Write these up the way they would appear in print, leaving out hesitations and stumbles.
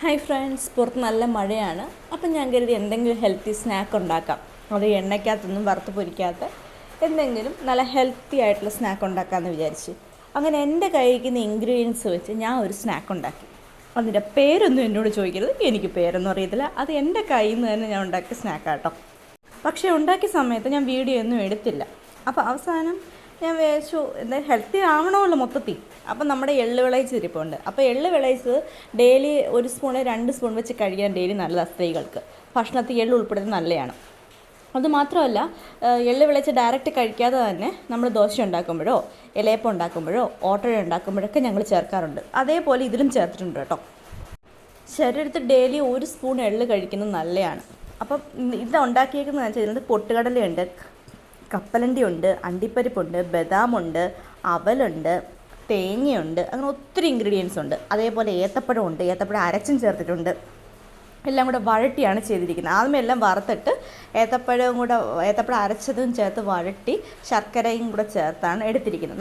Hi friends, പുറത്ത് നല്ല മഴയാണ്. അപ്പം ഞാൻ കരുതി എന്തെങ്കിലും ഹെൽത്തി സ്നാക്ക് ഉണ്ടാക്കാം. അത് എണ്ണയ്ക്കകത്തൊന്നും വറുത്ത് പൊരിക്കാത്ത എന്തെങ്കിലും നല്ല ഹെൽത്തി ആയിട്ടുള്ള സ്നാക്ക് ഉണ്ടാക്കാമെന്ന് വിചാരിച്ചു. അങ്ങനെ എൻ്റെ കയ്യിലിരിക്കുന്ന ഇൻഗ്രീഡിയൻസ് വെച്ച് ഞാൻ ഒരു സ്നാക്ക് ഉണ്ടാക്കി. അതിൻ്റെ പേരൊന്നും എന്നോട് ചോദിക്കരുത്, എനിക്ക് പേരൊന്നും അറിയത്തില്ല. അത് എൻ്റെ കയ്യിൽ നിന്ന് തന്നെ ഞാൻ ഉണ്ടാക്കിയ സ്നാക്കാട്ടോ. പക്ഷേ ഉണ്ടാക്കിയ സമയത്ത് ഞാൻ വീഡിയോ ഒന്നും എടുത്തില്ല. അപ്പോൾ അവസാനം ഞാൻ വിചാരിച്ചു എന്താ ഹെൽത്തി ആവണമല്ലോ മൊത്തത്തിൽ. അപ്പം നമ്മുടെ എള്ള് വിളയിച്ച് ഇരിപ്പുണ്ട്. അപ്പോൾ എള്ള് വിളയിച്ച് ഡെയിലി 1 സ്പൂണ് 2 സ്പൂൺ വെച്ച് കഴിക്കാൻ ഡെയിലി നല്ലതാണ്. സ്ത്രീകൾക്ക് ഭക്ഷണത്തിൽ എള്ള് ഉൾപ്പെടുന്നത് നല്ലതാണ്. അതുമാത്രമല്ല, എള്ള് വിളയിച്ച് ഡയറക്റ്റ് കഴിക്കാതെ തന്നെ നമ്മൾ ദോശ ഉണ്ടാക്കുമ്പോഴോ ഇലയപ്പം ഉണ്ടാക്കുമ്പോഴോ ഓട്ടട ഉണ്ടാക്കുമ്പോഴൊക്കെ ഞങ്ങൾ ചേർക്കാറുണ്ട്. അതേപോലെ ഇതിലും ചേർത്തിട്ടുണ്ട് കേട്ടോ. ശരീരത്തിൽ ഡെയിലി 1 സ്പൂൺ എള്ള് കഴിക്കുന്നത് നല്ലതാണ്. അപ്പം ഇത് ഉണ്ടാക്കിയേക്കുന്നത് വെച്ചാൽ പൊട്ടുകടലയുണ്ട്, കപ്പലണ്ടി ഉണ്ട്, അണ്ടിപ്പരിപ്പുണ്ട്, ബദാമുണ്ട്, അവലുണ്ട്, തേങ്ങയുണ്ട്, അങ്ങനെ ഒത്തിരി ഇൻഗ്രീഡിയൻസ് ഉണ്ട്. അതേപോലെ ഏത്തപ്പഴം ഉണ്ട്, ഏത്തപ്പഴം അരച്ചും ചേർത്തിട്ടുണ്ട്. എല്ലാം കൂടെ വഴട്ടിയാണ് ചെയ്തിരിക്കുന്നത്. ആദ്യമേ എല്ലാം വറുത്തിട്ട് ഏത്തപ്പഴം അരച്ചതും ചേർത്ത് വഴട്ടി ശർക്കരയും കൂടെ ചേർത്താണ് എടുത്തിരിക്കുന്നത്.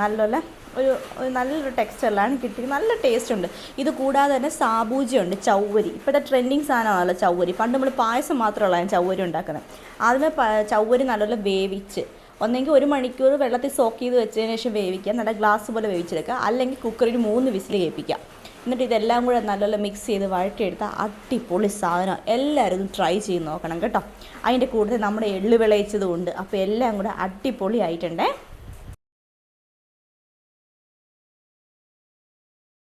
നല്ലൊരു ടെക്സ്ചറിലാണ് കിട്ടിയത്. നല്ല ടേസ്റ്റ് ഉണ്ട്. ഇത് കൂടാതെ തന്നെ സാബൂജയുണ്ട്, ചൗവരി. ഇപ്പോഴത്തെ ട്രെൻഡിങ് സാധനമാണല്ലോ ചൗവരി. പണ്ട് നമ്മൾ പായസം മാത്രമുള്ള ചൗവരി ഉണ്ടാക്കുന്നത്. ആദ്യമേ ചൗവരി നല്ലപോലെ വേവിച്ച് ഒന്നെങ്കിൽ 1 മണിക്കൂർ വെള്ളത്തിൽ സോക്ക് ചെയ്ത് വെച്ചതിന് ശേഷം വേവിക്കുക, നല്ല ഗ്ലാസ് പോലെ വേവിച്ചെടുക്കുക. അല്ലെങ്കിൽ കുക്കറിൽ 3 വിസിൽ കേൾപ്പിക്കുക. എന്നിട്ട് ഇതെല്ലാം കൂടെ നല്ലപോലെ മിക്സ് ചെയ്ത് വഴറ്റിയെടുത്താൽ അടിപൊളി സാധനം. എല്ലാവരും ഇത് ട്രൈ ചെയ്ത് നോക്കണം കേട്ടോ. അതിൻ്റെ കൂടുതൽ നമ്മുടെ എള്ള് വിളയിച്ചതുകൊണ്ട് അപ്പോൾ എല്ലാം കൂടെ അടിപൊളി ആയിട്ടുണ്ടേ.